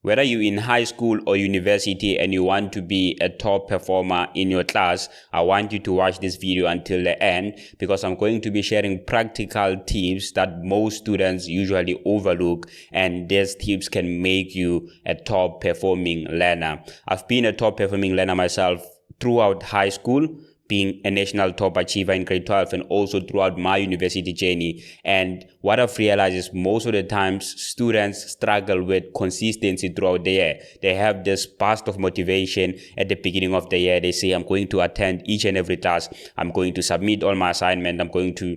Whether you're in high school or university and you want to be a top performer in your class, I want you to watch this video until the end, because I'm going to be sharing practical tips that most students usually overlook, and these tips can make you a top performing learner. I've been a top performing learner myself throughout high school, being a national top achiever in grade 12, and also throughout my university journey. And what I've realized is most of the times students struggle with consistency throughout the year. They have this burst of motivation at the beginning of the year. They say, I'm going to attend each and every class. I'm going to submit all my assignments. I'm going to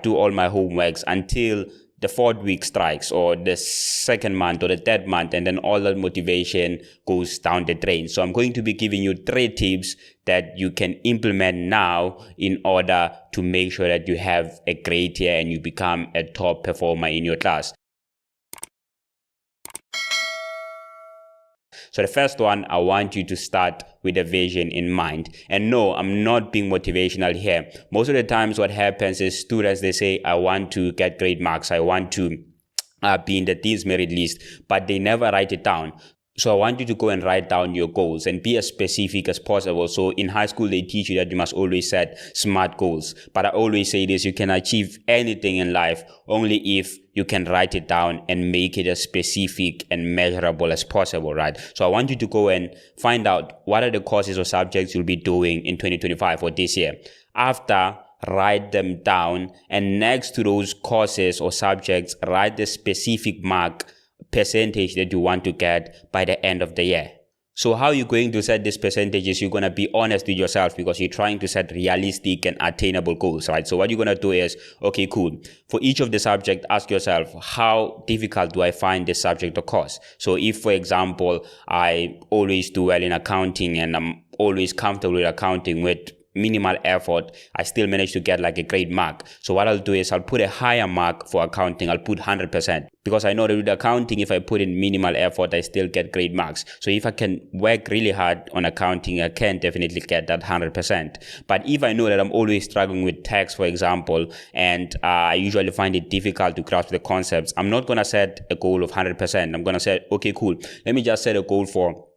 do all my homeworks until the fourth week strikes, or the second month, or the third month, and then all that motivation goes down the drain. So I'm going to be giving you 3 tips that you can implement now in order to make sure that you have a great year and you become a top performer in your class. So the first one, I want you to start with a vision in mind. And no, I'm not being motivational here. Most of the times what happens is students, they say, I want to get great marks. I want to be in the Dean's Merit list, but they never write it down. So I want you to go and write down your goals and be as specific as possible. So in high school, they teach you that you must always set SMART goals. But I always say this, you can achieve anything in life only if you can write it down and make it as specific and measurable as possible, right? So I want you to go and find out what are the courses or subjects you'll be doing in 2025 or this year. After, write them down, and next to those courses or subjects, write the specific mark percentage that you want to get by the end of the year. So how you're going to set this percentage is you're going to be honest with yourself, because you're trying to set realistic and attainable goals, right? So what you're going to do is, okay, cool. For each of the subject, ask yourself, how difficult do I find this subject or course? So if, for example, I always do well in accounting and I'm always comfortable with accounting with minimal effort, I still manage to get like a great mark. So what I'll do is I'll put a higher mark for accounting. I'll put 100%, because I know that with accounting, if I put in minimal effort, I still get great marks. So if I can work really hard on accounting, I can definitely get that 100%. But if I know that I'm always struggling with tax, for example, and I usually find it difficult to grasp the concepts, I'm not going to set a goal of 100%. I'm going to say, okay, cool. Let me just set a goal for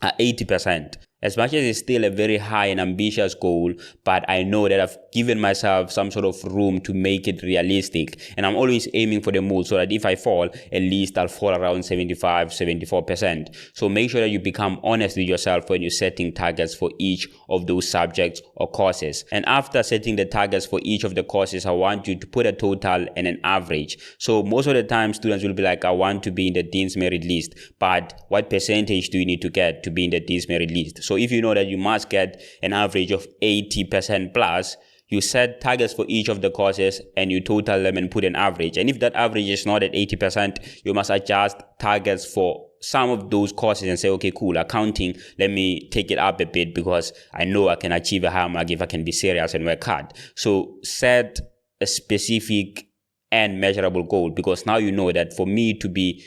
80%. As much as it's still a very high and ambitious goal, but I know that I've given myself some sort of room to make it realistic. And I'm always aiming for the moon, so that if I fall, at least I'll fall around 75-74%. So make sure that you become honest with yourself when you're setting targets for each of those subjects or courses. And after setting the targets for each of the courses, I want you to put a total and an average. So most of the time, students will be like, I want to be in the Dean's Merit list, but what percentage do you need to get to be in the Dean's Merit list? So if you know that you must get an average of 80% plus, you set targets for each of the courses and you total them and put an average. And if that average is not at 80%, you must adjust targets for some of those courses and say, okay, cool, accounting, let me take it up a bit, because I know I can achieve a higher mark if I can be serious and work hard. So set a specific and measurable goal, because now you know that for me to be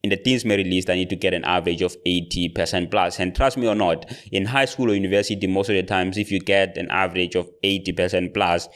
in the Dean's Merit list, I need to get an average of 80% plus. And trust me or not, in high school or university, most of the times, if you get an average of 80% plus,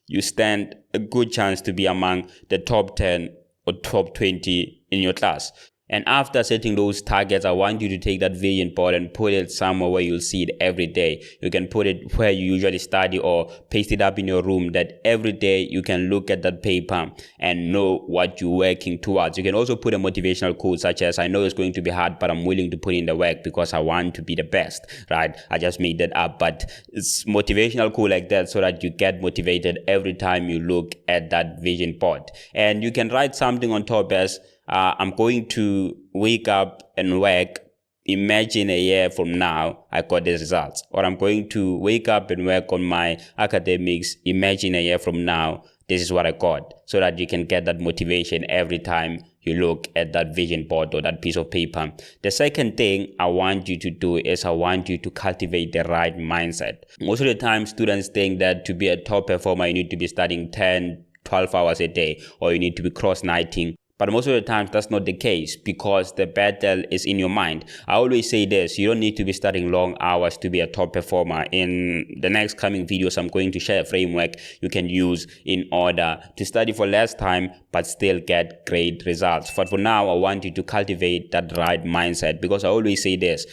you stand a good chance to be among the top 10 or top 20 in your class. And after setting those targets, I want you to take that vision board and put it somewhere where you'll see it every day. You can put it where you usually study, or paste it up in your room, that every day you can look at that paper and know what you're working towards. You can also put a motivational quote such as, I know it's going to be hard, but I'm willing to put in the work because I want to be the best, right? I just made that up, but it's motivational quote like that, so that you get motivated every time you look at that vision board. And you can write something on top as, I'm going to wake up and work. Imagine a year from now, I got the results. Or I'm going to wake up and work on my academics. Imagine a year from now, this is what I got. So that you can get that motivation every time you look at that vision board or that piece of paper. The second thing I want you to do is I want you to cultivate the right mindset. Most of the time, students think that to be a top performer, you need to be studying 10, 12 hours a day, or you need to be cross-nighting. But most of the times that's not the case because the battle is in your mind. I always say this, you don't need to be studying long hours to be a top performer. In the next coming videos, I'm going to share a framework you can use in order to study for less time but still get great results. But for now, I want you to cultivate that right mindset, because I always say this,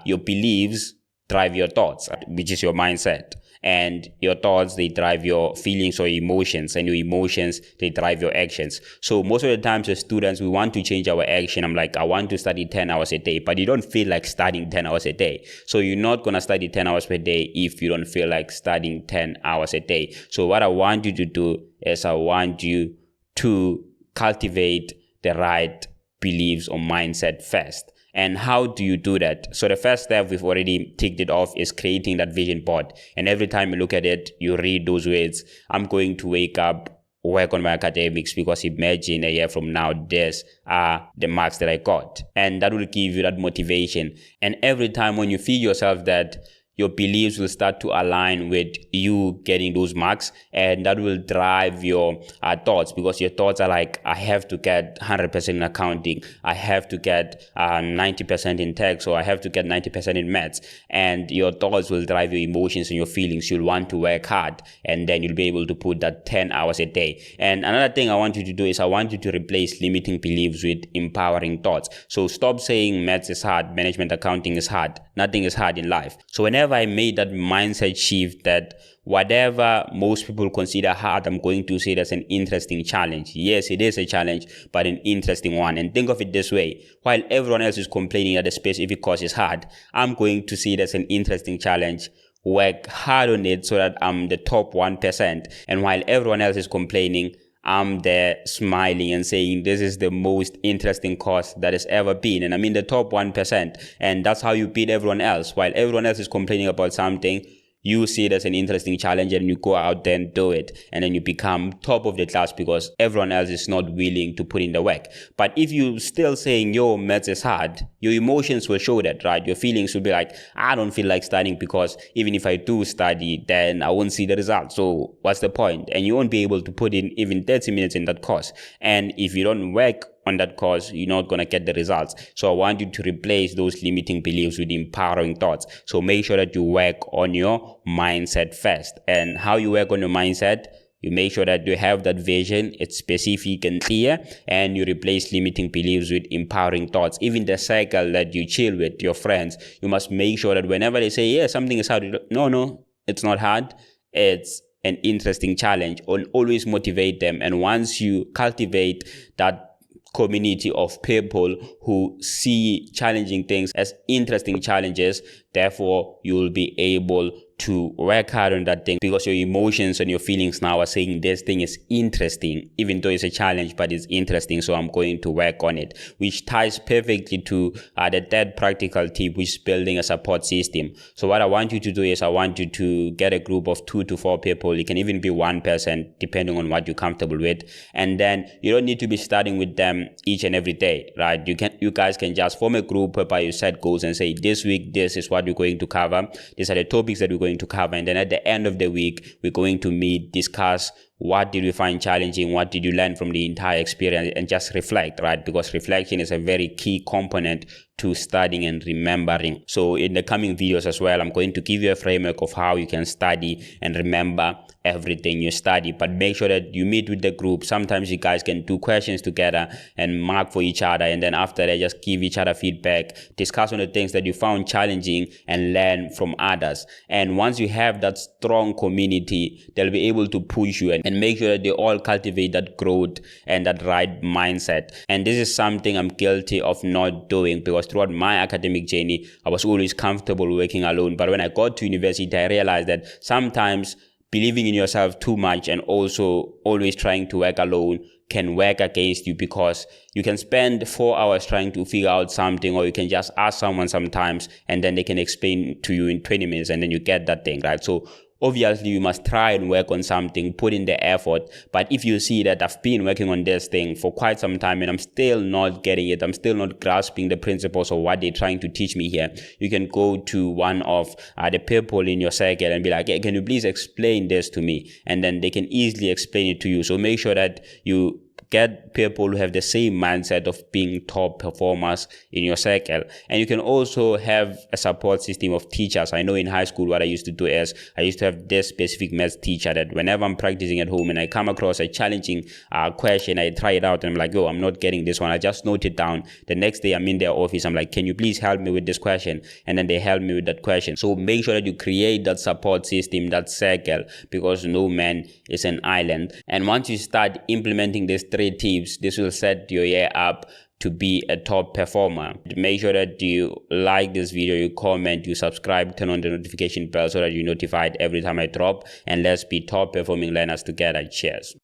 your beliefs drive your thoughts, which is your mindset. And your thoughts, they drive your feelings or emotions, and your emotions, they drive your actions. So most of the times as students, we want to change our action. I'm like, I want to study 10 hours a day, but you don't feel like studying 10 hours a day. So you're not going to study 10 hours per day if you don't feel like studying 10 hours a day. So what I want you to do is I want you to cultivate the right beliefs or mindset first. And how do you do that? So the first step, we've already ticked it off, is creating that vision board. And every time you look at it, you read those words. I'm going to wake up, work on my academics, because imagine a year from now, these are the marks that I got. And that will give you that motivation. And every time when you feel yourself that, your beliefs will start to align with you getting those marks, and that will drive your thoughts, because your thoughts are like, I have to get 100% in accounting, I have to get 90% in tech, so I have to get 90% in maths. And your thoughts will drive your emotions and your feelings. You'll want to work hard, and then you'll be able to put that 10 hours a day. And another thing I want you to do is I want you to replace limiting beliefs with empowering thoughts. So stop saying maths is hard, management accounting is hard. Nothing is hard in life. So whenever I made that mindset shift that whatever most people consider hard, I'm going to say that's an interesting challenge. Yes, it is a challenge, but an interesting one. And think of it this way. While everyone else is complaining that the specific course is hard, I'm going to see that's an interesting challenge. Work hard on it so that I'm the top 1%. And while everyone else is complaining, I'm there smiling and saying this is the most interesting course that has ever been, and I'm in the top 1%. And that's how you beat everyone else. While everyone else is complaining about something, you see it as an interesting challenge and you go out there and do it, and then you become top of the class because everyone else is not willing to put in the work. But if you still saying, yo, maths is hard, your emotions will show that, right? Your feelings will be like, I don't feel like studying because even if I do study, then I won't see the results. So what's the point? And you won't be able to put in even 30 minutes in that course. And if you don't work on that course, you're not going to get the results. So I want you to replace those limiting beliefs with empowering thoughts. So make sure that you work on your mindset first. And how you work on your mindset, you make sure that you have that vision, it's specific and clear, and you replace limiting beliefs with empowering thoughts. Even the circle that you chill with, your friends, you must make sure that whenever they say, yeah, something is hard, no, it's not hard, it's an interesting challenge. Always motivate them. And once you cultivate that community of people who see challenging things as interesting challenges, therefore you will be able to work hard on that thing, because your emotions and your feelings now are saying this thing is interesting, even though it's a challenge, but it's interesting, so I'm going to work on it. Which ties perfectly to the third practical tip, which is building a support system. So what I want you to do is I want you to get a group of 2 to 4 people. It can even be one person, depending on what you're comfortable with. And then you don't need to be studying with them each and every day, right? You guys can just form a group whereby you set goals and say, this week, this is what we're going to cover. These are the topics that we're going to cover. And then at the end of the week, we're going to meet, discuss what did we find challenging, what did you learn from the entire experience, and just reflect, right? Because reflection is a very key component to studying and remembering. So in the coming videos as well, I'm going to give you a framework of how you can study and remember everything you study. But make sure that you meet with the group. Sometimes you guys can do questions together and mark for each other, and then after that, just give each other feedback, discuss on the things that you found challenging, and learn from others. And once you have that strong community, they'll be able to push you and make sure that they all cultivate that growth and that right mindset. And this is something I'm guilty of not doing, because throughout my academic journey, I was always comfortable working alone. But when I got to university, I realized that sometimes believing in yourself too much and also always trying to work alone can work against you, because you can spend 4 hours trying to figure out something, or you can just ask someone sometimes and then they can explain to you in 20 minutes and then you get that thing, right? So obviously you must try and work on something, put in the effort. But if you see that I've been working on this thing for quite some time and I'm still not getting it, I'm still not grasping the principles of what they're trying to teach me here, you can go to one of the people in your circle and be like, hey, can you please explain this to me? And then they can easily explain it to you. So make sure that you get people who have the same mindset of being top performers in your circle. And you can also have a support system of teachers. I know in high school what I used to do is I used to have this specific math teacher that whenever I'm practicing at home and I come across a challenging question, I try it out and I'm like, oh, I'm not getting this one. I just note it down. The next day I'm in their office. I'm like, can you please help me with this question? And then they help me with that question. So make sure that you create that support system, that circle, because no man is an island. And once you start implementing these 3 tips, this will set your year up to be a top performer. Make sure that you like this video, you comment, you subscribe, turn on the notification bell so that you're notified every time I drop, and let's be top performing learners together. Cheers.